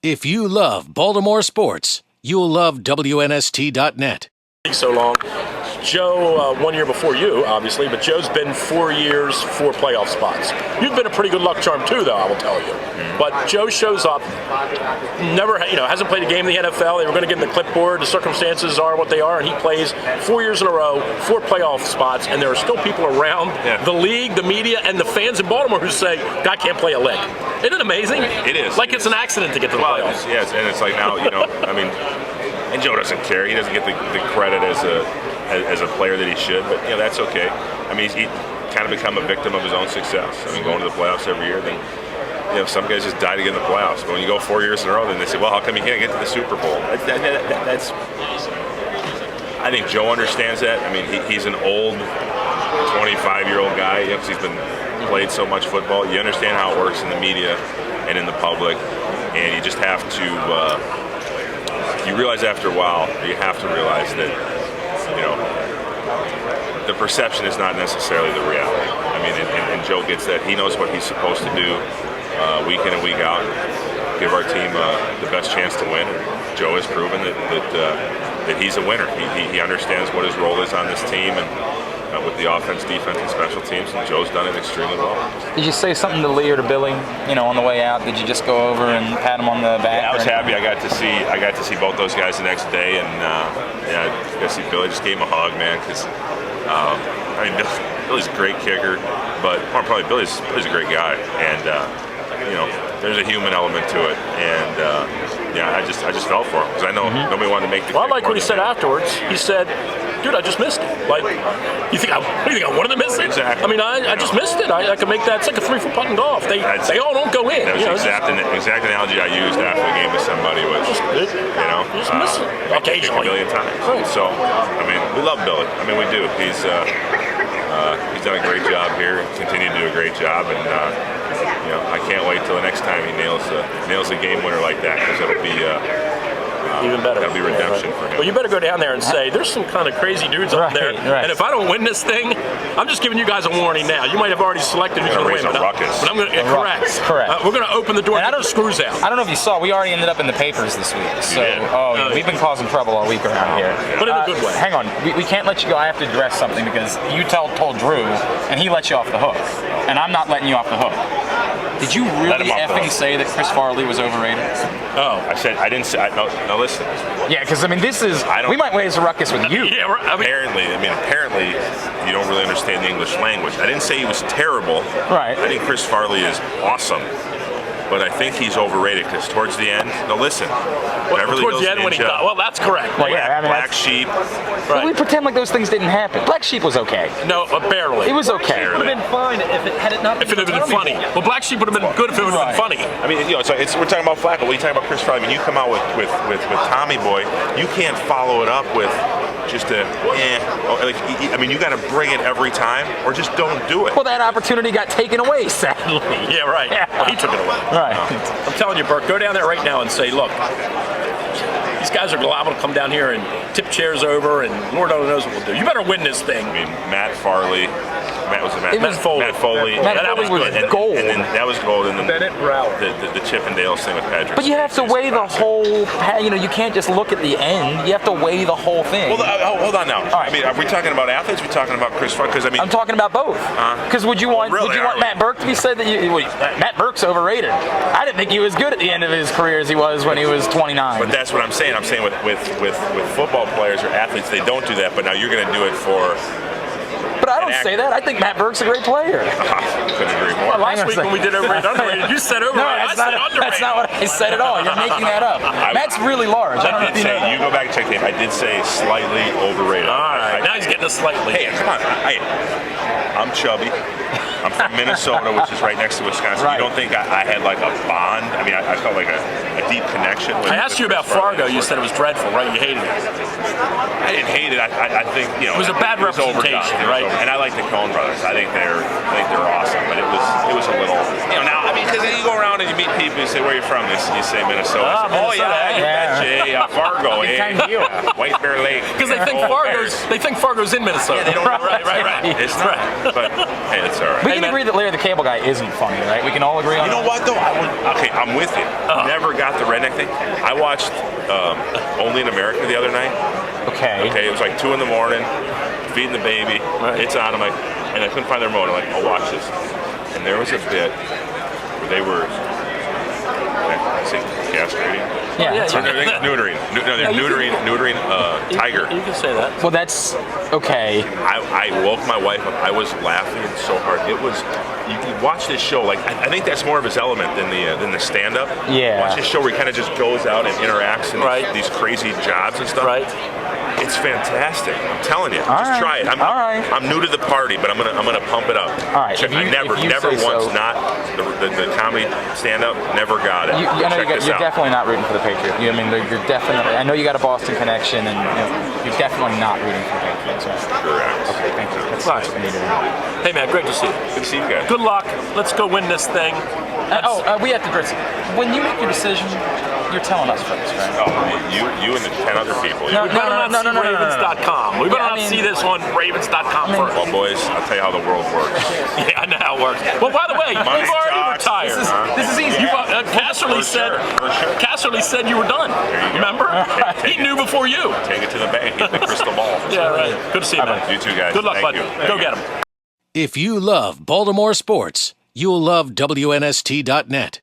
If you love Baltimore sports, you'll love WNST.net. So long. Joe, 1 year before you, obviously, but Joe's been 4 years, 4 playoff spots. You've been a pretty good luck charm too, though, I will tell you. But Joe shows up, never, hasn't played a game in the NFL. They were going to get him the clipboard. The circumstances are what they are, and he plays 4 years in a row, 4 playoff spots, and there are still people around the league, the media, and the fans in Baltimore who say, "Guy can't play a lick." Isn't it amazing? It is. Like it's an accident to get to the playoffs. Yes, and it's like now, and Joe doesn't care. He doesn't get the credit as a player that he should, but that's okay. I mean, he kind of become a victim of his own success. I mean, going to the playoffs every year, then some guys just die to get in the playoffs. But when you go 4 years in a row, then they say, well, how come you can't get to the Super Bowl? That's I think Joe understands that. I mean, he's an old 25-year-old guy because he's been played so much football. You understand how it works in the media and in the public, and you just have to you realize after a while, you have to realize that the perception is not necessarily the reality. I mean, and Joe gets that. He knows what he's supposed to do week in and week out, give our team the best chance to win. And Joe has proven that he's a winner. He understands what his role is on this team, and with the offense, defense, and special teams, and Joe's done it extremely well. Did you say something to Lee or to Billy, on the way out? Did you just go over and pat him on the back? Yeah, I was happy. I got to see both those guys the next day, and I got to see Billy. Just gave him a hug, man, because Billy's a great kicker, but more probably Billy's a great guy, and there's a human element to it, and I just felt for him because I know nobody wanted to make the. Well, I like what he said afterwards. He said, "Dude, I just missed it. Like, you think I wanted to miss it? Exactly. I mean, I just missed it. I could make that. It's like a 3-foot putt in golf. They all don't go in. That was the exact analogy I used after the game with somebody was, just miss it occasionally, a million times. Right. So, I mean, we love Billy. I mean, we do. He's done a great job here. Continued to do a great job, and I can't wait till the next time he nails a game winner like that, because it'll be. Even better. That'll be redemption for him. Well, you better go down there and say, there's some kind of crazy dudes up there, and if I don't win this thing, I'm just giving you guys a warning now. You might have already selected who's going to win. But I'm going to, correct. We're going to open the door and get the screws out. I don't know if you saw, we already ended up in the papers this week. So, we've been causing trouble all week around here. But in a good way. Hang on, we can't let you go. I have to address something because you told Drew, and he let you off the hook, and I'm not letting you off the hook. Did you really effing say that Chris Farley was overrated? Oh, I didn't say. No, listen. Yeah, because this is. We might raise a ruckus with you. Yeah, apparently, you don't really understand the English language. I didn't say he was terrible. Right. I think Chris Farley is awesome, but I think he's overrated because towards the end. No, listen. Towards the end when he got. Well, that's correct. Well, Black Sheep. Right. We pretend like those things didn't happen. Black Sheep was okay. No, barely. It was okay. It would have been fine if it had not. If it had been funny. Well, Black Sheep would have been good if it would have been funny. I mean, so we're talking about Flacco. What are you talking about Chris Farley? I mean, you come out with Tommy Boy, you can't follow it up with just you got to bring it every time, or just don't do it. Well, that opportunity got taken away, sadly. Yeah, right. Yeah. Well, he took it away. Right. I'm telling you, Birk, go down there right now and say, look, these guys are liable to come down here and tip chairs over, and Lord only knows what we'll do. You better win this thing. I mean, Matt Foley. That was gold. And then that was gold. And then Bennett Brower. The Chippendales thing with Patrick. But you have to weigh the whole. You can't just look at the end. You have to weigh the whole thing. Well, hold on now. Right. I mean, are we talking about athletes? Are we talking about Chris Farley? Because I'm talking about both. Because would you want Matt Birk to be said that Matt Birk's overrated? I didn't think he was good at the end of his career as he was when he was 29. But that's what I'm saying. I'm saying with football players or athletes, they don't do that. But now you're going to do it for. But I don't say that. I think Matt Birk's a great player. Couldn't agree more. Well, last week when we did overrated, underrated, you said overrated. No, I said underrated. That's not what I said at all. You're making that up. Matt's really large. I don't know if you know that. You go back and check the game. I did say slightly overrated. All right. Now he's getting a slightly. Hey, come on. I'm chubby. I'm from Minnesota, which is right next to Wisconsin. Right. You don't think I had like a bond? I mean, I felt like a deep connection. I asked you about Fargo. You said it was dreadful, right? You hated it. I didn't hate it. I think it was a bad representation, right? And I like the Coen brothers. I think they're awesome. But it was a little. Now I mean, because you go around and you meet people, you say, "Where are you from?" You say Minnesota. Oh, yeah, Fargo, White Bear Lake. Because they think Fargo's in Minnesota. Yeah, they don't. Right. It's not. But hey, it's all right. We can agree that Larry the Cable Guy isn't funny, right? We can all agree on You know what, though? Okay, I'm with you. Never got the redneck thing. I watched Only in America the other night. Okay. Okay, it was like 2 in the morning, feeding the baby. Right. It's on. I'm like, and I couldn't find the remote. I'm like, I'll watch this. And there was a bit where they were, I say, castrating. Yeah. Yeah, They're neutering. They're neutering tiger. You can say that. Well, that's okay. I woke my wife up. I was laughing so hard. It was. You can watch this show. Like I think that's more of his element than the stand-up. Yeah. Watch this show where he kind of just goes out and interacts in these crazy jobs and stuff. Right. It's fantastic. I'm telling you. All Just right. try it. I'm new to the party, but I'm gonna pump it up. All right. Check, If you- I never if you once say so. not the comedy stand-up. Never got it. I know Check this you're out. definitely not rooting for the Patriots. I mean, you're definitely. I know you got a Boston connection, and you're definitely not rooting for the Patriots. Right? Correct. Okay, thank you. That's Right. what we need to know. Hey, man, great to see you. Good to see you guys. Good luck. Let's go win this thing. We have to address it. When you make your decision, you're telling us first, right? Oh, you and the 10 other people. No, We better not see no. Ravens.com. We better Yeah, not see this on Ravens.com first. Well, boys, I'll tell you how the world works. Yeah, I know how it works. Well, by the way, you've Money already talks. retired. This is easy. You, Casserly said. For sure. Casserly said you were done. you go. Remember? Take He knew before you. Take it to the bank. Hit the crystal ball. Yeah, right. Good to see you, man. You too, guys. Good luck, Thank bud. you. Go Thank get you. him. If you love Baltimore sports, you'll love WNST.net.